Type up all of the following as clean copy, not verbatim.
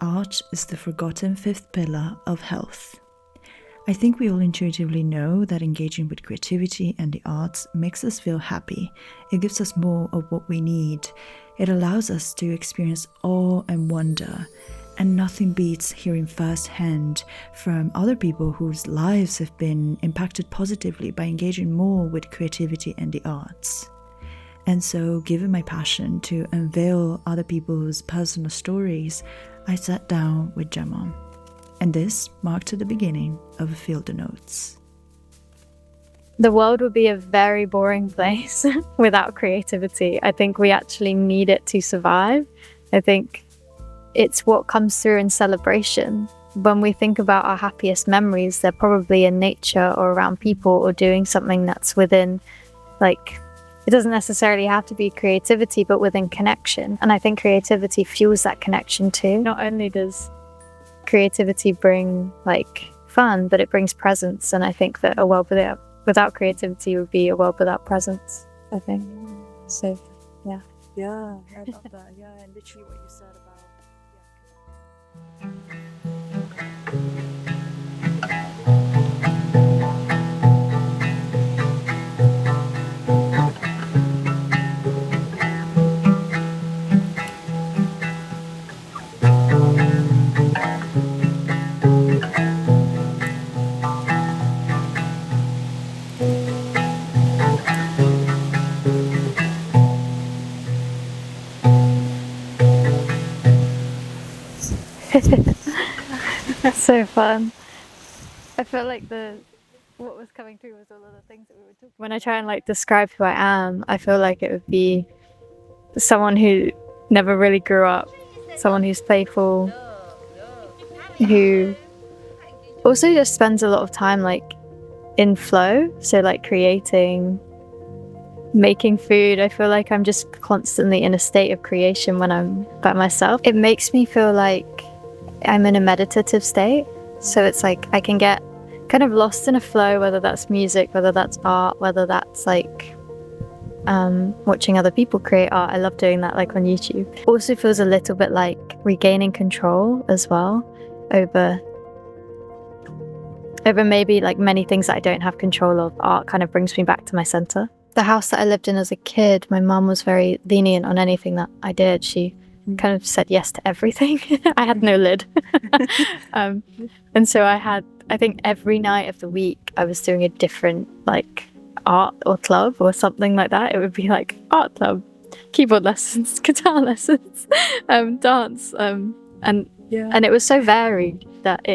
Art is the forgotten fifth pillar of health. I think we all intuitively know that engaging with creativity and the arts makes us feel happy. It gives us more of what we need. It allows us to experience awe and wonder. And nothing beats hearing firsthand from other people whose lives have been impacted positively by engaging more with creativity and the arts. And so, given my passion to unveil other people's personal stories, I sat down with Gemma. And this marked the beginning of Field the Notes. The world would be a very boring place without creativity. I think we actually need it to survive. I think it's what comes through in celebration. When we think about our happiest memories, they're probably in nature or around people or doing something that's within, it doesn't necessarily have to be creativity, but within connection. And I think creativity fuels that connection too. Not only does creativity bring fun, but it brings presence. And I think that a world without creativity would be a world without presence, I think. So, yeah. Yeah, I love that. Yeah, and literally what you said about... That's so fun. I feel like what was coming through was all of the things that we were talking about. When I try and describe who I am, I feel like it would be someone who never really grew up, someone who's playful, who also just spends a lot of time in flow, so creating, making food. I feel like I'm just constantly in a state of creation when I'm by myself. It makes me feel like I'm in a meditative state, so it's I can get kind of lost in a flow, whether that's music, whether that's art, whether that's watching other people create art. I love doing that on YouTube. Also feels a little bit like regaining control as well over maybe many things that I don't have control of. Art kind of brings me back to my center. The house that I lived in as a kid, my mum was very lenient on anything that I did. She kind of said yes to everything. I had no lid. And so I think every night of the week I was doing a different art or club or something like that. It would be art club, keyboard lessons, guitar lessons, dance, and it was so varied that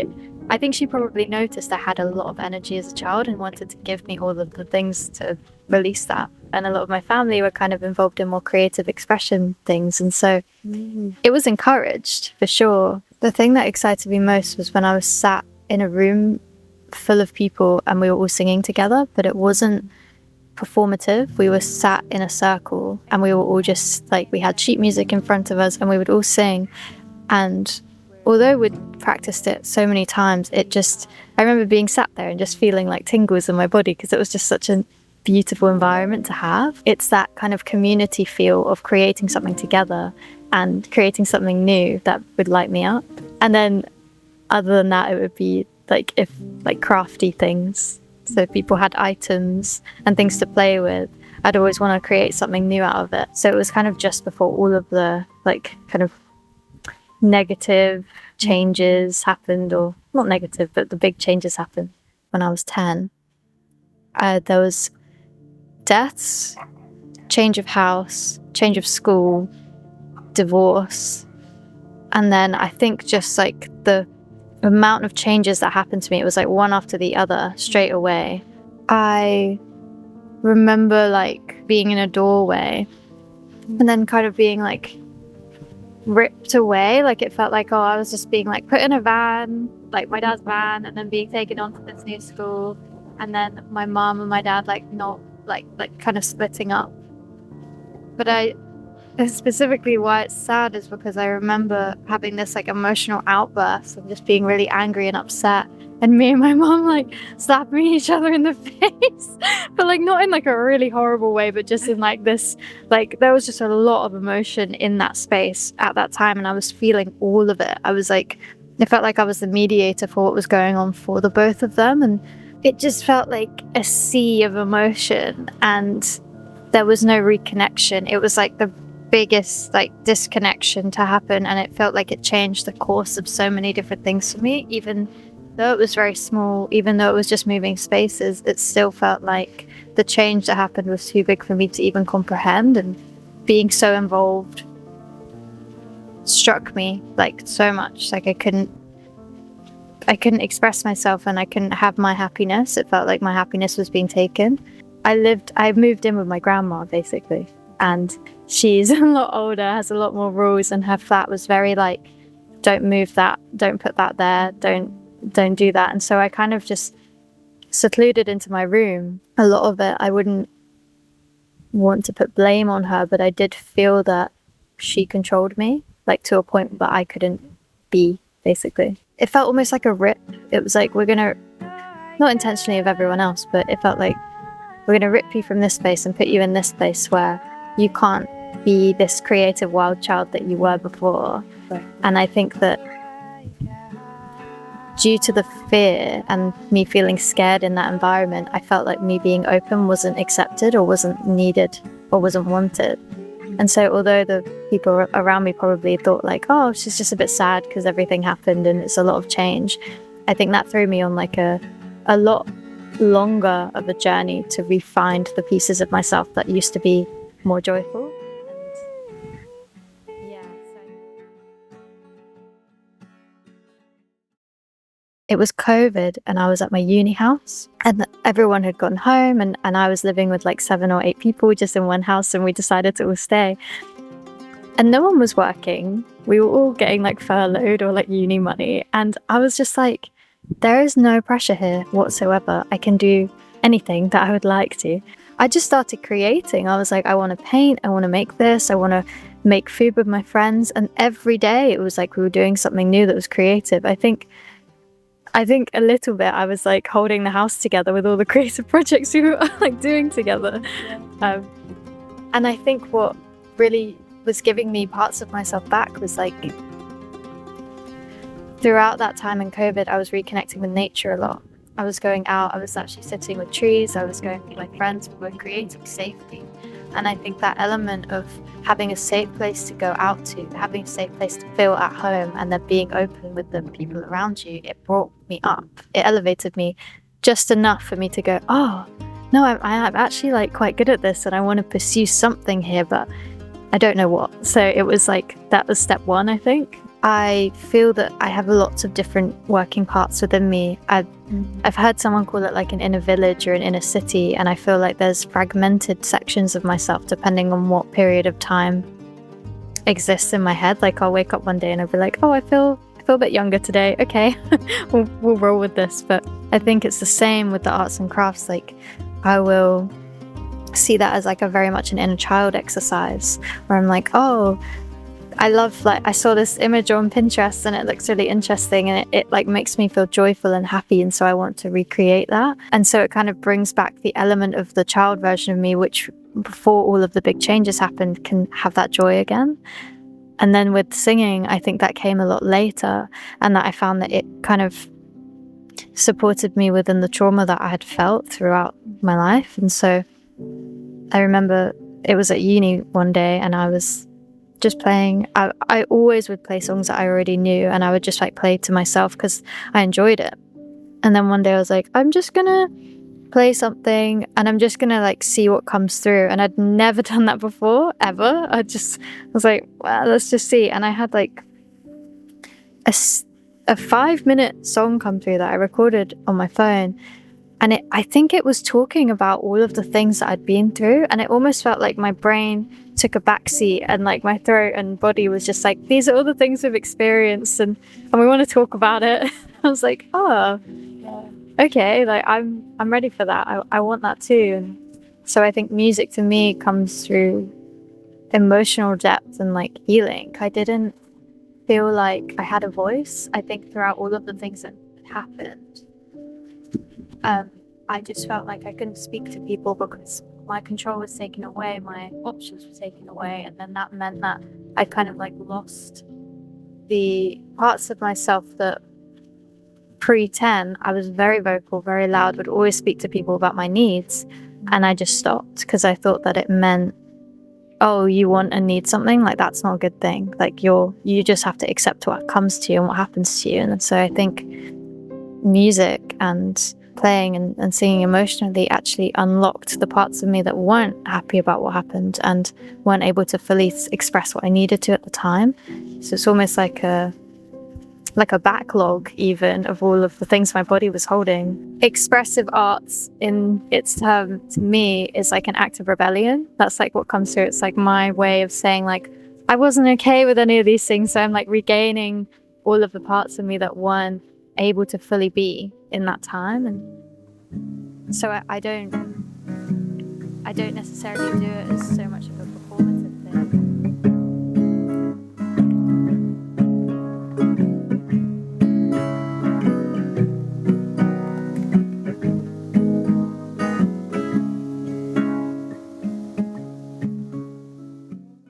I think she probably noticed I had a lot of energy as a child and wanted to give me all of the things to release that. And a lot of my family were kind of involved in more creative expression things, and so it was encouraged for sure. The thing that excited me most was when I was sat in a room full of people and we were all singing together, but it wasn't performative. We were sat in a circle and we were all just we had sheet music in front of us and we would all sing. And although we'd practiced it so many times, I remember being sat there and just feeling tingles in my body because it was just such a beautiful environment to have. It's that kind of community feel of creating something together and creating something new that would light me up. And then other than that, it would be crafty things. So people had items and things to play with. I'd always want to create something new out of it. So it was kind of just before all of the kind of negative changes happened, or not negative, but the big changes happened when I was 10. There was deaths, change of house, change of school, divorce, and then I think just the amount of changes that happened to me, it was one after the other straight away. I remember being in a doorway and then kind of being ripped away. It felt I was just being put in a van, my dad's van, and then being taken on to this new school, and then my mom and my dad not kind of splitting up. But specifically why it's sad is because I remember having this like emotional outburst of just being really angry and upset, and me and my mom like slapping each other in the face, but like not in like a really horrible way, but just in like this, like there was just a lot of emotion in that space at that time, and I was feeling all of it. I was like, it felt like I was the mediator for what was going on for the both of them, and it just felt like a sea of emotion, and there was no reconnection. It was like the biggest like disconnection to happen, and it felt like it changed the course of so many different things for me. Even though it was very small, even though it was just moving spaces, it still felt like the change that happened was too big for me to even comprehend, and being so involved struck me like so much. Like I couldn't express myself, and I couldn't have my happiness. It felt like my happiness was being taken. I moved in with my grandma basically, and she's a lot older, has a lot more rules, and her flat was very like, don't move that, don't put that there, don't do that. And so I kind of just secluded into my room. A lot of it, I wouldn't want to put blame on her, but I did feel that she controlled me, like to a point that I couldn't be, basically. It felt almost like a rip. It was like, we're gonna, not intentionally of everyone else, but it felt like we're gonna rip you from this space and put you in this place where you can't be this creative wild child that you were before. Right. And I think that due to the fear and me feeling scared in that environment, I felt like me being open wasn't accepted or wasn't needed or wasn't wanted. And so although the people around me probably thought like, oh, she's just a bit sad because everything happened and it's a lot of change, I think that threw me on like a lot longer of a journey to re-find the pieces of myself that used to be more joyful. And yeah, so it was COVID, and I was at my uni house, and everyone had gone home, and I was living with like 7 or 8 people just in one house, and we decided to all stay. And no one was working. We were all getting like furloughed or like uni money, and I was just like, there is no pressure here whatsoever. I can do anything that I would like to. I just started creating. I was like, I want to paint, I want to make this, I want to make food with my friends. And every day it was like we were doing something new that was creative. I think a little bit I was like holding the house together with all the creative projects we were like doing together. And I think what really was giving me parts of myself back was like, throughout that time in COVID, I was reconnecting with nature a lot. I was going out, I was actually sitting with trees, I was going with my friends, we were creating safety. And I think that element of having a safe place to go out to, having a safe place to feel at home, and then being open with the people around you, it brought me up. It elevated me just enough for me to go, oh, no, I'm actually like quite good at this, and I want to pursue something here, but I don't know what. So it was like, that was step one, I think. I feel that I have lots of different working parts within me. I've heard someone call it like an inner village or an inner city, and I feel like there's fragmented sections of myself depending on what period of time exists in my head. Like I'll wake up one day and I'll be like, oh, I feel a bit younger today. Okay, we'll roll with this. But I think it's the same with the arts and crafts. Like I will see that as like a very much an inner child exercise where I'm like, oh, I love, like I saw this image on Pinterest and it looks really interesting, and it like makes me feel joyful and happy, and so I want to recreate that. And so it kind of brings back the element of the child version of me, which before all of the big changes happened can have that joy again. And then with singing, I think that came a lot later, and that I found that it kind of supported me within the trauma that I had felt throughout my life. And so I remember it was at uni one day, and I was just playing. I always would play songs that I already knew, and I would just like play to myself because I enjoyed it. And then one day I was like, I'm just gonna play something and I'm just gonna like see what comes through. And I'd never done that before, ever. I was like, well, let's just see. And I had like a 5-minute song come through that I recorded on my phone. And I think it was talking about all of the things that I'd been through. And it almost felt like my brain took a backseat, and like my throat and body was just like, these are all the things we've experienced, and we want to talk about it. I was like, oh, okay, like I'm ready for that. I want that too. And so I think music to me comes through emotional depth and like healing. I didn't feel like I had a voice. I think throughout all of the things that happened, I just felt like I couldn't speak to people because my control was taken away, my options were taken away, and then that meant that I kind of like lost the parts of myself that pre-10, I was very vocal, very loud, would always speak to people about my needs, and I just stopped because I thought that it meant, oh, you want and need something, like that's not a good thing, like you just have to accept what comes to you and what happens to you. And so I think music and playing and singing emotionally actually unlocked the parts of me that weren't happy about what happened and weren't able to fully express what I needed to at the time. So it's almost like a backlog even of all of the things my body was holding. Expressive arts in its term to me is like an act of rebellion. That's like what comes through. It's like my way of saying like, I wasn't okay with any of these things. So I'm like regaining all of the parts of me that weren't able to fully be in that time. And so I don't necessarily do it as so much of a performative thing.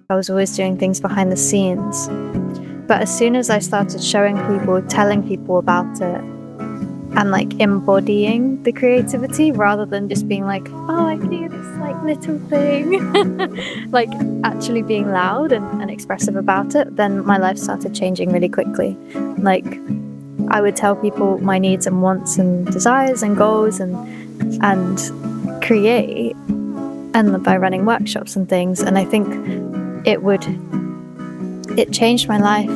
I was always doing things behind the scenes. But as soon as I started showing people, telling people about it, and like embodying the creativity rather than just being like, oh, I do this like little thing, like actually being loud and expressive about it, then my life started changing really quickly. Like I would tell people my needs and wants and desires and goals and create, and by running workshops and things. And I think it changed my life.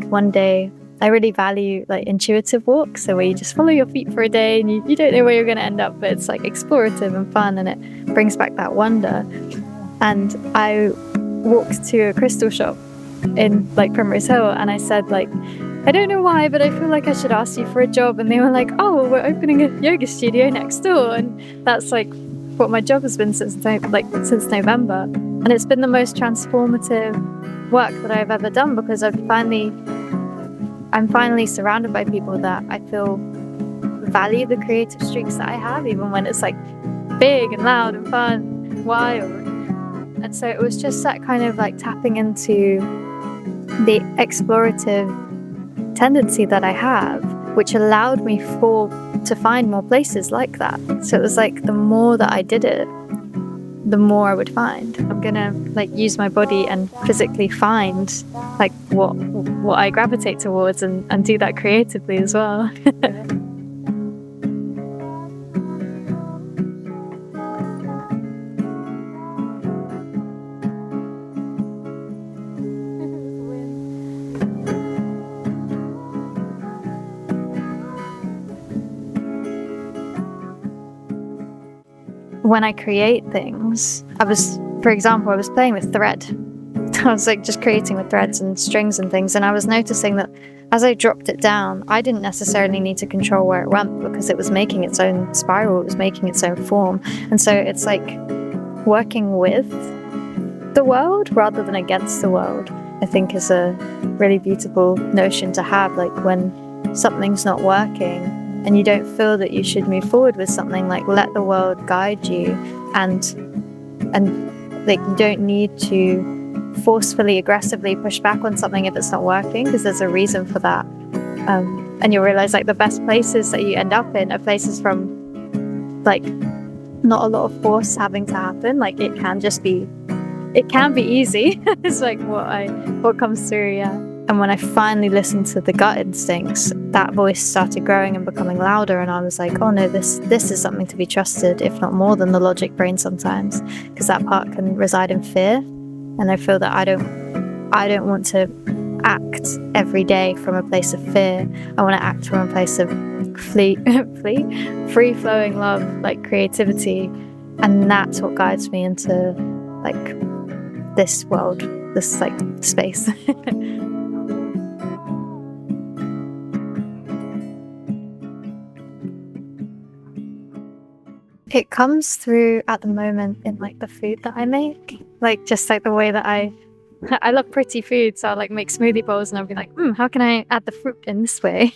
One day, I really value like intuitive walks, so where you just follow your feet for a day and you don't know where you're going to end up, but it's like explorative and fun and it brings back that wonder. And I walked to a crystal shop in like Primrose Hill and I said like, I don't know why, but I feel like I should ask you for a job. And they were like, oh, we're opening a yoga studio next door. And that's like what my job has been since November. And it's been the most transformative work that I've ever done because I'm finally surrounded by people that I feel value the creative streaks that I have, even when it's like big and loud and fun, wild. And so it was just that kind of like tapping into the explorative tendency that I have, which allowed me to find more places like that. So it was like the more that I did it, the more I would find. I'm gonna like use my body and physically find like what I gravitate towards and do that creatively as well. When I create things, for example, I was playing with thread. I was like just creating with threads and strings and things, and I was noticing that as I dropped it down, I didn't necessarily need to control where it went because it was making its own spiral, it was making its own form. And so it's like working with the world rather than against the world, I think is a really beautiful notion to have. Like when something's not working and you don't feel that you should move forward with something, like let the world guide you, and like you don't need to forcefully, aggressively push back on something if it's not working, because there's a reason for that. And you'll realize like the best places that you end up in are places from like not a lot of force having to happen. Like it can be easy. It's like what comes through, yeah. And when I finally listened to the gut instincts, that voice started growing and becoming louder, and I was like, oh no, this is something to be trusted, if not more than the logic brain sometimes, because that part can reside in fear. And I feel that I don't want to act every day from a place of fear. I want to act from a place of free-flowing love, like creativity. And that's what guides me into like this world, this like space. It comes through at the moment in like the food that I make, like just like the way that I love pretty food, so I'll like make smoothie bowls and I'll be like, how can I add the fruit in this way?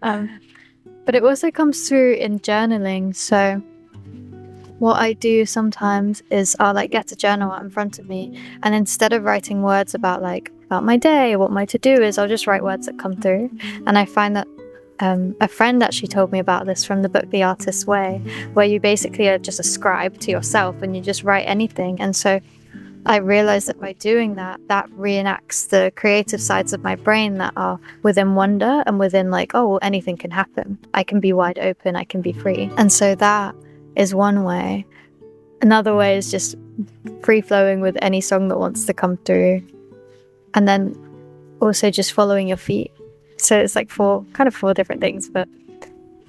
But it also comes through in journaling. So what I do sometimes is I'll like get a journal out in front of me, and instead of writing words about my day or what my to-do is, I'll just write words that come through. And I find that a friend actually told me about this from the book The Artist's Way, where you basically are just a scribe to yourself and you just write anything. And so I realized that by doing that reenacts the creative sides of my brain that are within wonder and within like, oh, well, anything can happen. I can be wide open, I can be free. And so that is one way. Another way is just free flowing with any song that wants to come through. And then also just following your feet. So it's like four different things, but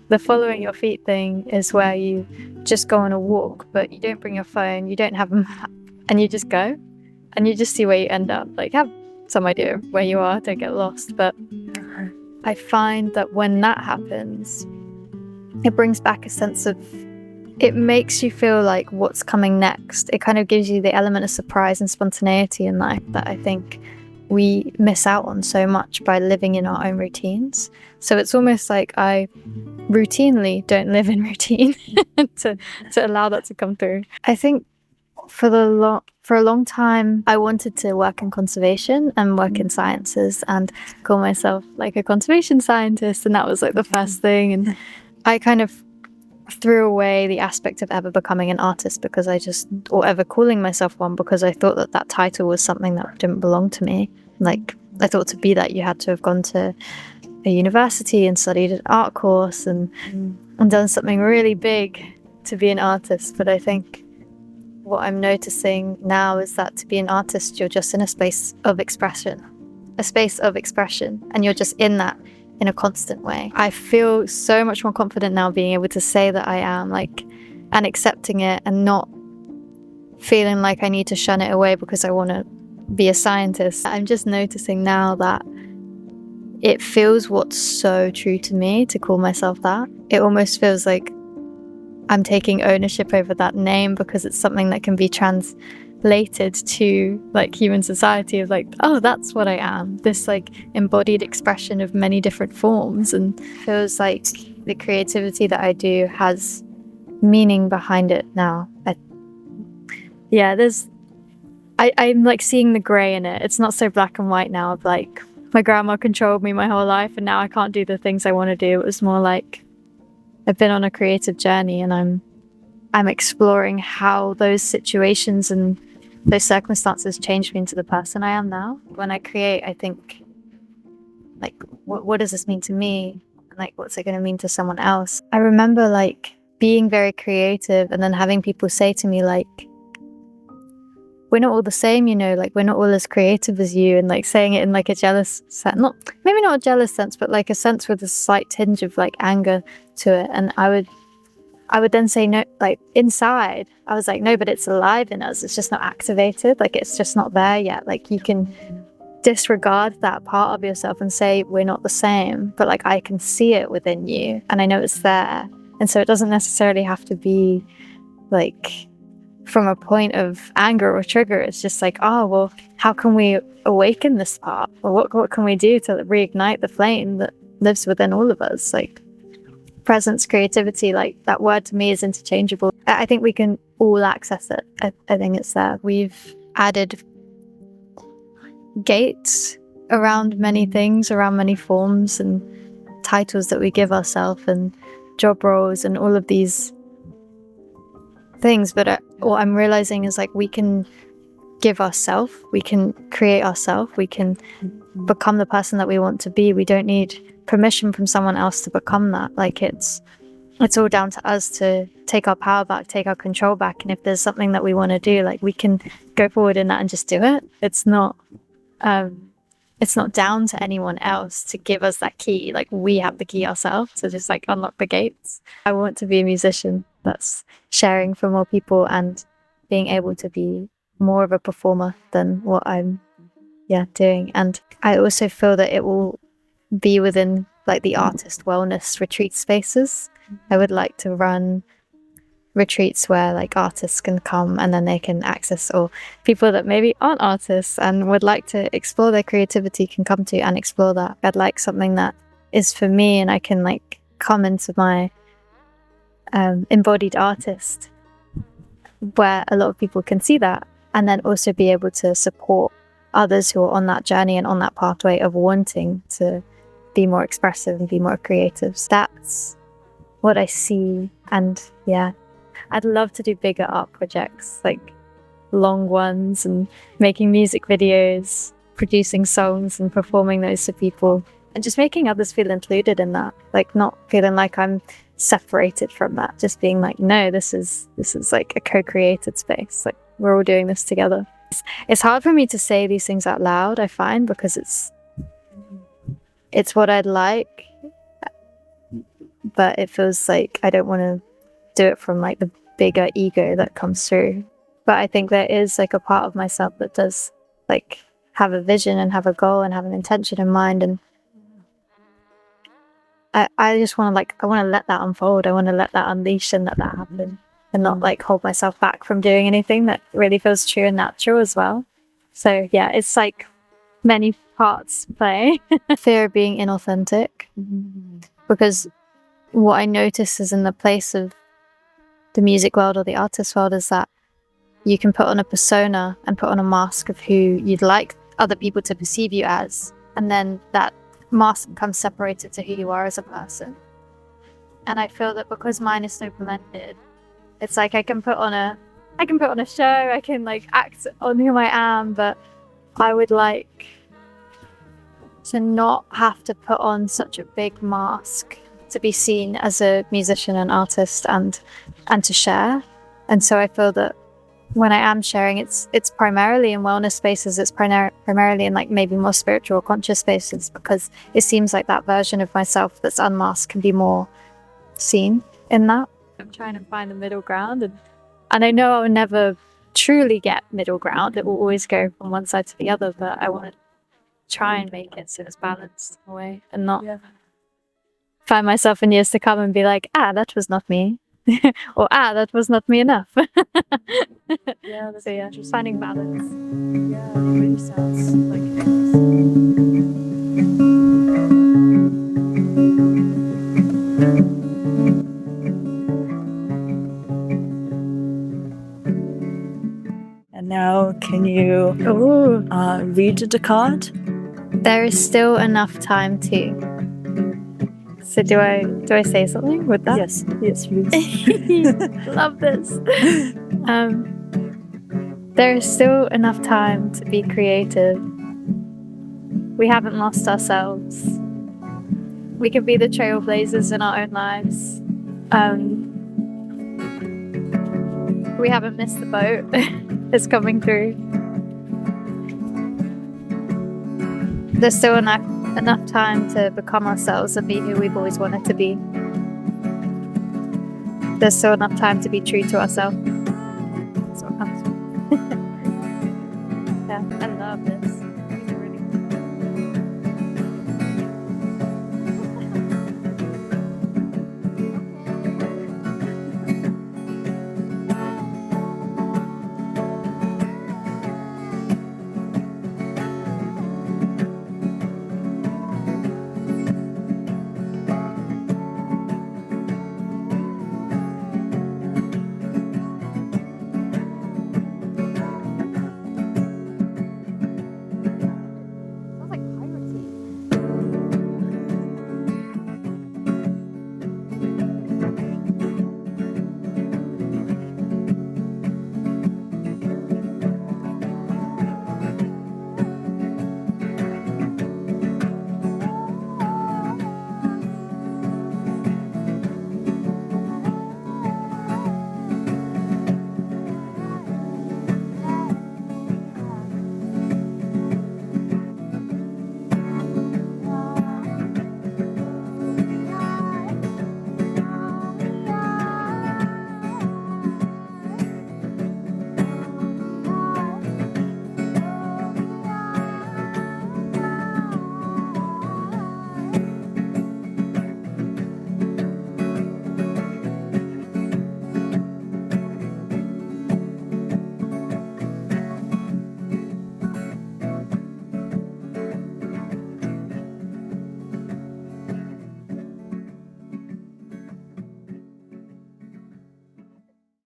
the following your feet thing is where you just go on a walk, but you don't bring your phone, you don't have a map, and you just go and you just see where you end up. Like, have some idea where you are, don't get lost. But I find that when that happens, it brings back a sense of, it makes you feel like what's coming next. It kind of gives you the element of surprise and spontaneity in life that I think we miss out on so much by living in our own routines. So it's almost like I routinely don't live in routine to allow that to come through. I think for a long time, I wanted to work in conservation and work in sciences and call myself like a conservation scientist. And that was like the first thing. And I kind of threw away the aspect of ever becoming an artist or ever calling myself one, because I thought that title was something that didn't belong to me. Like, I thought to be that you had to have gone to a university and studied an art course and done something really big to be an artist. But I think what I'm noticing now is that to be an artist, you're just in a space of expression, and you're just in that in a constant way. I feel so much more confident now being able to say that I am, like, and accepting it and not feeling like I need to shun it away because I want to be a scientist. I'm just noticing now that it feels what's so true to me to call myself that. It almost feels like I'm taking ownership over that name because it's something that can be translated to like human society of like, oh, that's what I am, this like embodied expression of many different forms. And feels like the creativity that I do has meaning behind it now. I'm like seeing the grey in it. It's not so black and white now of like my grandma controlled me my whole life and now I can't do the things I want to do. It was more like I've been on a creative journey and I'm exploring how those situations and those circumstances changed me into the person I am now. When I create, I think, like, what does this mean to me? And like, what's it going to mean to someone else? I remember like being very creative and then having people say to me like, we're not all the same, you know, like we're not all as creative as you, and like saying it in like a jealous sense, maybe not a jealous sense, but like a sense with a slight tinge of like anger to it. And I would then say no, like inside I was like, no, but it's alive in us, it's just not activated, like it's just not there yet. Like you can disregard that part of yourself and say we're not the same, but like I can see it within you and I know it's there. And so it doesn't necessarily have to be like from a point of anger or trigger. It's just like, oh, well, how can we awaken this part? Or what can we do to reignite the flame that lives within all of us? Like presence, creativity, like that word to me is interchangeable. I think we can all access it. I think it's there. We've added gates around many things, around many forms and titles that we give ourselves and job roles and all of these things. But what I'm realizing is like we can give ourselves, we can create ourselves, we can become the person that we want to be. We don't need permission from someone else to become that. Like it's all down to us to take our power back, take our control back. And if there's something that we want to do, like we can go forward in that and just do it. It's not it's not down to anyone else to give us that key. Like, we have the key ourselves to just like unlock the gates. I want to be a musician that's sharing for more people and being able to be more of a performer than what I'm doing. And I also feel that it will be within like the artist wellness retreat spaces. I would like to run retreats where like artists can come and then they can access, or people that maybe aren't artists and would like to explore their creativity can come to and explore that. I'd like something that is for me and I can like come into my embodied artist where a lot of people can see that, and then also be able to support others who are on that journey and on that pathway of wanting to be more expressive and be more creative. So that's what I see. And I'd love to do bigger art projects, like long ones, and making music videos, producing songs and performing those to people, and just making others feel included in that, like not feeling like I'm separated from that, just being like, no, this is like a co-created space, like we're all doing this together. It's hard for me to say these things out loud, I find, because it's what I'd like, but it feels like I don't want to do it from like the bigger ego that comes through. But I think there is like a part of myself that does like have a vision and have a goal and have an intention in mind, and I just want to I want to let that unfold. I want to let that unleash and let that happen, and not like hold myself back from doing anything that really feels true and natural as well. So yeah, it's like many parts play. Fear of being inauthentic, because what I notice is in the place of the music world or the artist world is that you can put on a persona and put on a mask of who you'd like other people to perceive you as, and then that mask becomes separated to who you are as a person. And I feel that because mine is so blended, it's like I can put on a show, I can like act on who I am, but I would like to not have to put on such a big mask to be seen as a musician and artist and to share. And so I feel that when I am sharing, it's primarily in wellness spaces, it's primarily in like maybe more spiritual or conscious spaces, because it seems like that version of myself that's unmasked can be more seen in that. I'm trying to find the middle ground, and I know I'll never truly get middle ground. It will always go from one side to the other, but I want to try and make it so it's balanced in a way, and not find myself in years to come and be like, that was not me. Or that was not me enough. So just finding balance. Yeah, it really sounds like it. And now, can you read the card? There is still enough time to. So do I say something with that? Yes, please. Love this. There is still enough time to be creative. We haven't lost ourselves. We can be the trailblazers in our own lives. We haven't missed the boat. It's coming through. There's still enough time to become ourselves and be who we've always wanted to be. There's still enough time to be true to ourselves.